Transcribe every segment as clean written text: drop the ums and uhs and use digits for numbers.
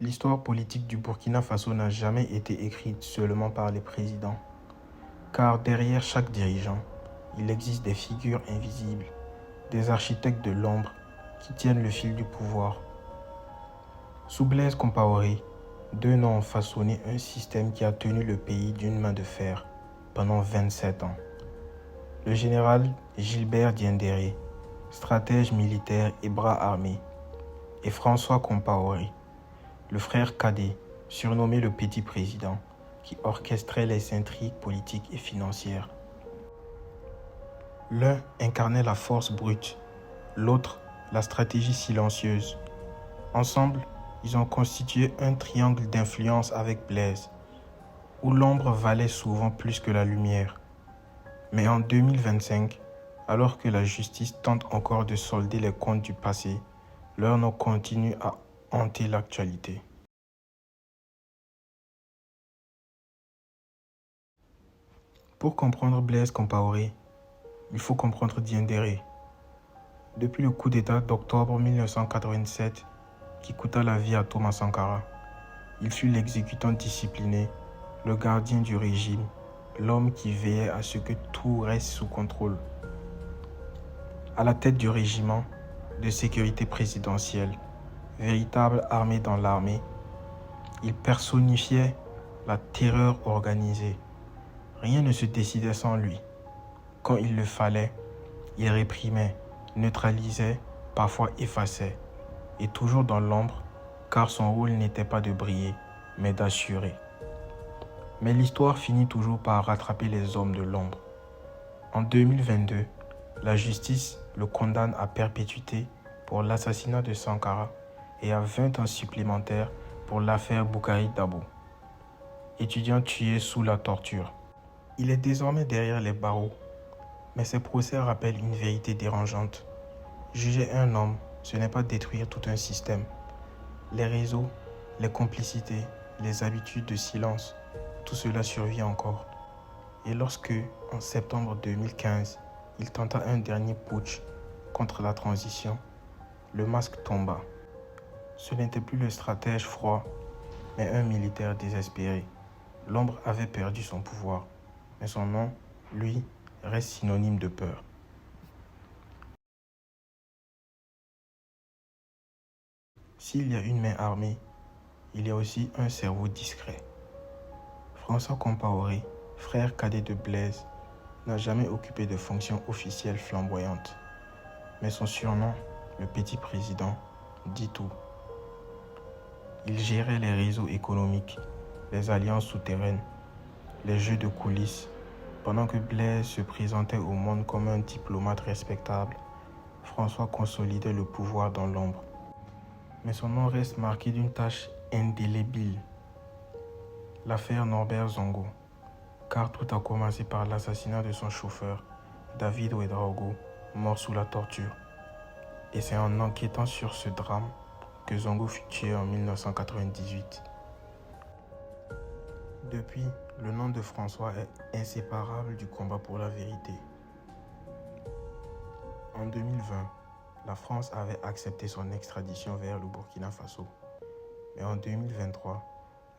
L'histoire politique du Burkina Faso n'a jamais été écrite seulement par les présidents, car derrière chaque dirigeant, il existe des figures invisibles, des architectes de l'ombre qui tiennent le fil du pouvoir. Sous Blaise Compaoré, deux noms ont façonné un système qui a tenu le pays d'une main de fer pendant 27 ans. Le général Gilbert Diendéré, stratège militaire et bras armé, et François Compaoré, le frère cadet, surnommé le Petit Président, qui orchestrait les intrigues politiques et financières. L'un incarnait la force brute, l'autre la stratégie silencieuse. Ensemble, ils ont constitué un triangle d'influence avec Blaise, où l'ombre valait souvent plus que la lumière. Mais en 2025, alors que la justice tente encore de solder les comptes du passé, leur nom continue à hanter l'actualité. Pour comprendre Blaise Compaoré, il faut comprendre Diendéré. Depuis le coup d'État d'octobre 1987 qui coûta la vie à Thomas Sankara, il fut l'exécutant discipliné, le gardien du régime, l'homme qui veillait à ce que tout reste sous contrôle. À la tête du régiment de sécurité présidentielle, véritable armée dans l'armée, il personnifiait la terreur organisée. Rien ne se décidait sans lui. Quand il le fallait, il réprimait, neutralisait, parfois effaçait, et toujours dans l'ombre, car son rôle n'était pas de briller, mais d'assurer. Mais l'histoire finit toujours par rattraper les hommes de l'ombre. En 2022, la justice le condamne à perpétuité pour l'assassinat de Sankara et à 20 ans supplémentaires pour l'affaire Boukari Dabo, étudiant tué sous la torture. Il est désormais derrière les barreaux, mais ses procès rappellent une vérité dérangeante. Juger un homme, ce n'est pas détruire tout un système. Les réseaux, les complicités, les habitudes de silence, tout cela survit encore. Et lorsque, en septembre 2015, il tenta un dernier putsch contre la transition, le masque tomba. Ce n'était plus le stratège froid, mais un militaire désespéré. L'ombre avait perdu son pouvoir, mais son nom, lui, reste synonyme de peur. S'il y a une main armée, il y a aussi un cerveau discret. François Compaoré, frère cadet de Blaise, n'a jamais occupé de fonction officielle flamboyante. Mais son surnom, le Petit Président, dit tout. Il gérait les réseaux économiques, les alliances souterraines, les jeux de coulisses, pendant que Blaise se présentait au monde comme un diplomate respectable. François consolidait le pouvoir dans l'ombre. Mais son nom reste marqué d'une tache indélébile, l'affaire Norbert Zongo, car tout a commencé par l'assassinat de son chauffeur, David Ouedraogo, mort sous la torture. Et c'est en enquêtant sur ce drame que Zongo fut tué en 1998. Depuis, le nom de François est inséparable du combat pour la vérité. En 2020, la France avait accepté son extradition vers le Burkina Faso. Mais en 2023,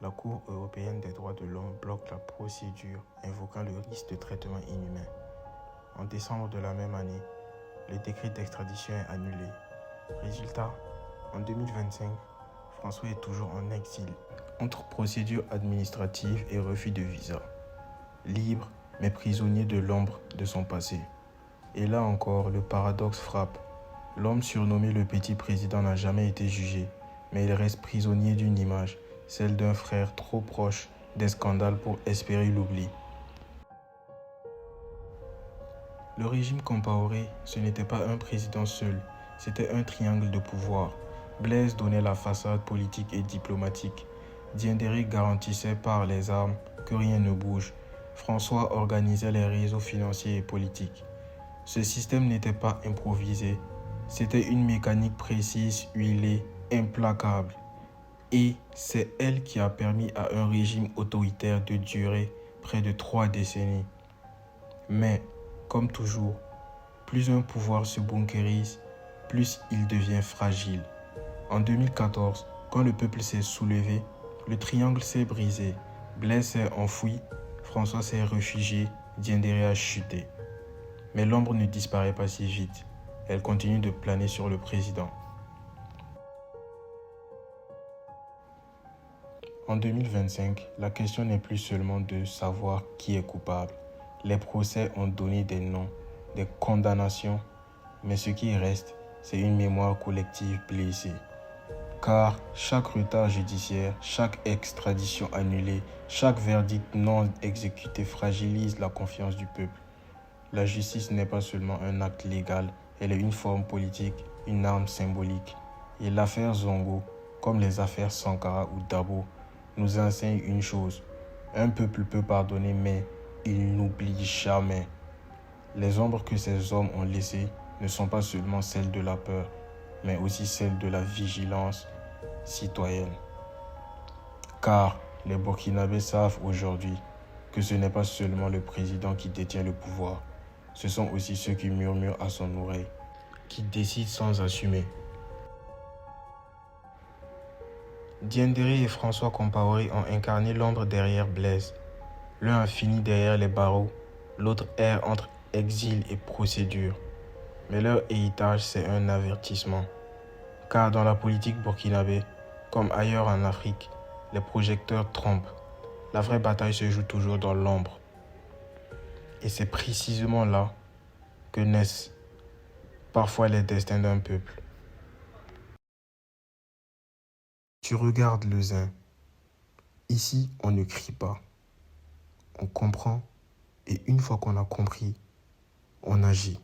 la Cour européenne des droits de l'homme bloque la procédure, invoquant le risque de traitement inhumain. En décembre de la même année, le décret d'extradition est annulé. Résultat, en 2025, François est toujours en exil, entre procédure administrative et refus de visa. Libre, mais prisonnier de l'ombre de son passé. Et là encore, le paradoxe frappe. L'homme surnommé le Petit Président n'a jamais été jugé, mais il reste prisonnier d'une image, celle d'un frère trop proche des scandales pour espérer l'oubli. Le régime Compaoré, ce n'était pas un président seul, c'était un triangle de pouvoir. Blaise donnait la façade politique et diplomatique. Diendéré garantissait par les armes que rien ne bouge. François organisait les réseaux financiers et politiques. Ce système n'était pas improvisé, c'était une mécanique précise, huilée, implacable. Et c'est elle qui a permis à un régime autoritaire de durer près de 3 décennies. Mais, comme toujours, plus un pouvoir se bunkérise, plus il devient fragile. En 2014, Quand le peuple s'est soulevé, le triangle s'est brisé. Blaise s'est enfoui, François s'est réfugié, Diendéré a chuté. Mais l'ombre ne disparaît pas si vite. Elle continue de planer sur le président. En 2025, la question n'est plus seulement de savoir qui est coupable. Les procès ont donné des noms, des condamnations, mais ce qui reste, c'est une mémoire collective blessée. Car chaque retard judiciaire, chaque extradition annulée, chaque verdict non exécuté fragilise la confiance du peuple. La justice n'est pas seulement un acte légal, elle est une forme politique, une arme symbolique. Et l'affaire Zongo, comme les affaires Sankara ou Dabo, nous enseigne une chose. Un peuple peut pardonner, mais il n'oublie jamais. Les ombres que ces hommes ont laissées ne sont pas seulement celles de la peur, mais aussi celles de la vigilance citoyenne. Car les Burkinabés savent aujourd'hui que ce n'est pas seulement le président qui détient le pouvoir, ce sont aussi ceux qui murmurent à son oreille, qui décident sans assumer. Diendéré et François Compaoré ont incarné l'ombre derrière Blaise. L'un a fini derrière les barreaux, l'autre erre entre exil et procédure. Mais leur héritage, c'est un avertissement. Car dans la politique burkinabé, comme ailleurs en Afrique, les projecteurs trompent. La vraie bataille se joue toujours dans l'ombre. Et c'est précisément là que naissent parfois les destins d'un peuple. Tu regardes le zin. Ici, on ne crie pas. On comprend et une fois qu'on a compris, on agit.